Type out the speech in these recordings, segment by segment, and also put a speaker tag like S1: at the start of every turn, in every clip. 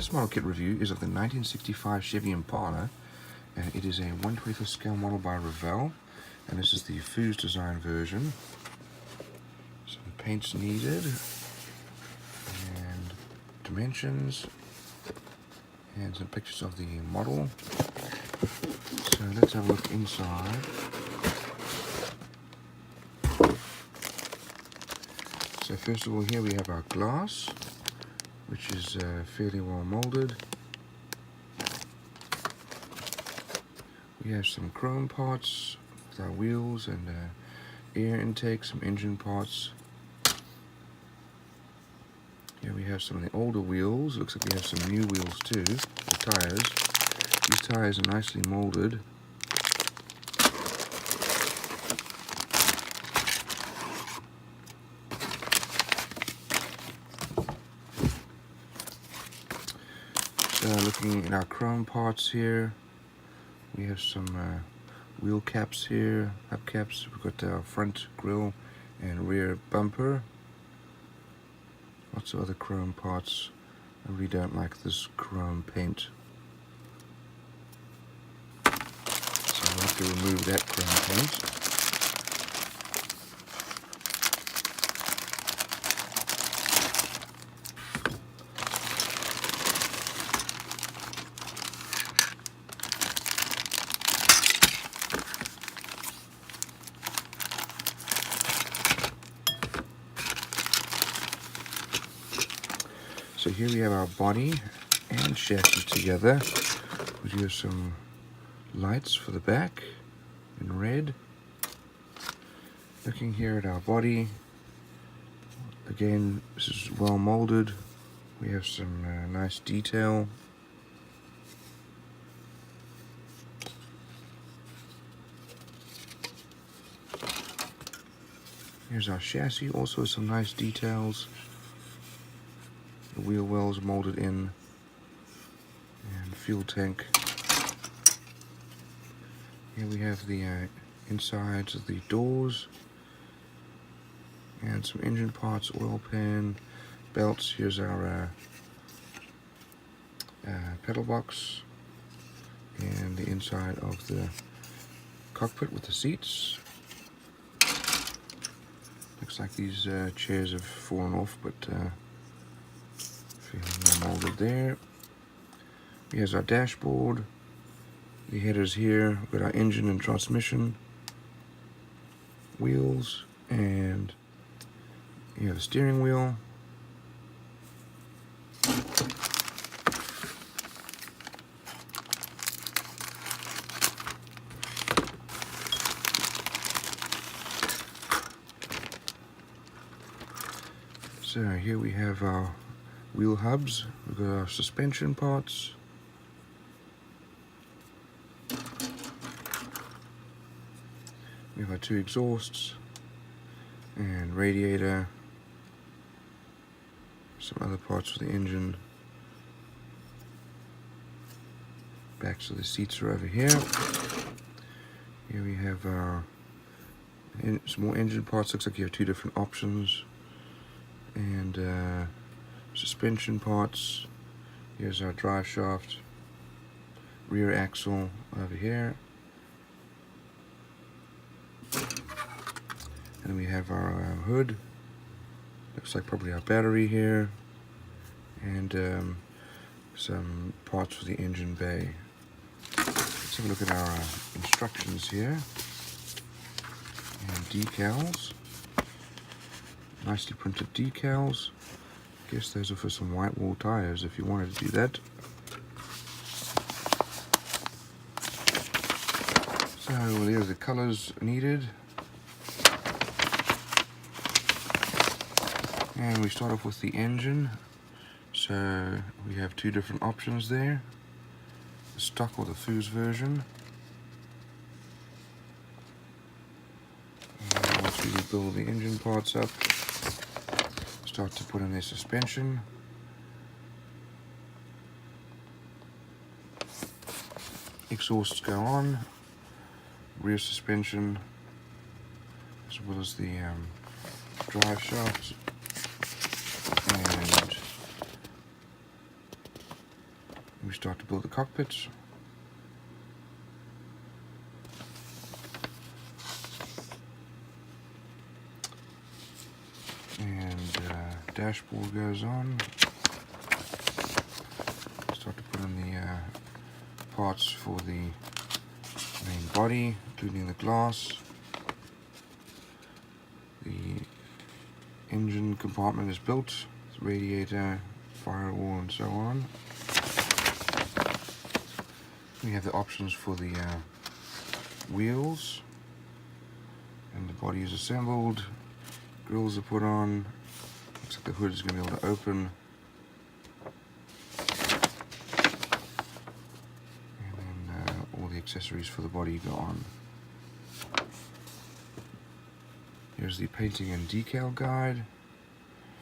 S1: this model kit review is of the 1965 Chevy Impala, and it is a 1/25th scale model by Revell, and this is the FOOSE design version. Some paints needed, and dimensions, and some pictures of the model. So let's have a look inside. So first of all, here we have our glass, which is fairly well molded. We have some chrome parts with our wheels and air intake, some engine parts. Here we have some of the older wheels. Looks like we have some new wheels too, the tires. These tires are nicely molded. Looking at our chrome parts here, we have some wheel caps here, hubcaps. We've got our front grille and rear bumper. Lots of other chrome parts. I really don't like this chrome paint, so I'll have to remove that chrome paint. So here we have our body and chassis together. We do have some lights for the back in red. Looking here at our body, again, this is well molded. We have some nice detail. Here's our chassis, also some nice details. The wheel wells molded in, and fuel tank. Here we have the insides of the doors, and some engine parts, oil pan, belts. Here's our pedal box, and the inside of the cockpit with the seats. Looks like these chairs have fallen off, but molded there. Here's our dashboard. The headers here. We've got our engine and transmission, wheels, and the steering wheel. So here we have our wheel hubs. We've got our suspension parts. We have our two exhausts and radiator. Some other parts for the engine. Backs of the seats are over here. Here we have our some more engine parts. Looks like you have two different options. And suspension parts. Here's our drive shaft, rear axle over here, and we have our hood. Looks like probably our battery here, and some parts for the engine bay. Let's have a look at our instructions here, and decals. Nicely printed decals. Guess those are for some white wall tires if you wanted to do that. So there's the colors needed. And we start off with the engine. So we have two different options there. The stock or the FOOSE version. And once we build the engine parts up, start to put in their suspension. Exhausts go on, rear suspension, as well as the drive shaft, and start to build the cockpit. And dashboard goes on. Start to put in the parts for the main body, including the glass. The engine compartment is built, radiator, firewall, and so on. We have the options for the wheels, and the body is assembled. Grills are put on. Looks like the hood is going to be able to open. And then all the accessories for the body go on. Here's the painting and decal guide.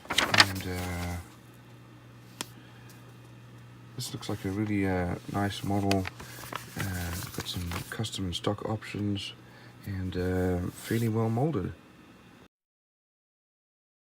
S1: And this looks like a really nice model. Got some custom and stock options, and fairly well molded.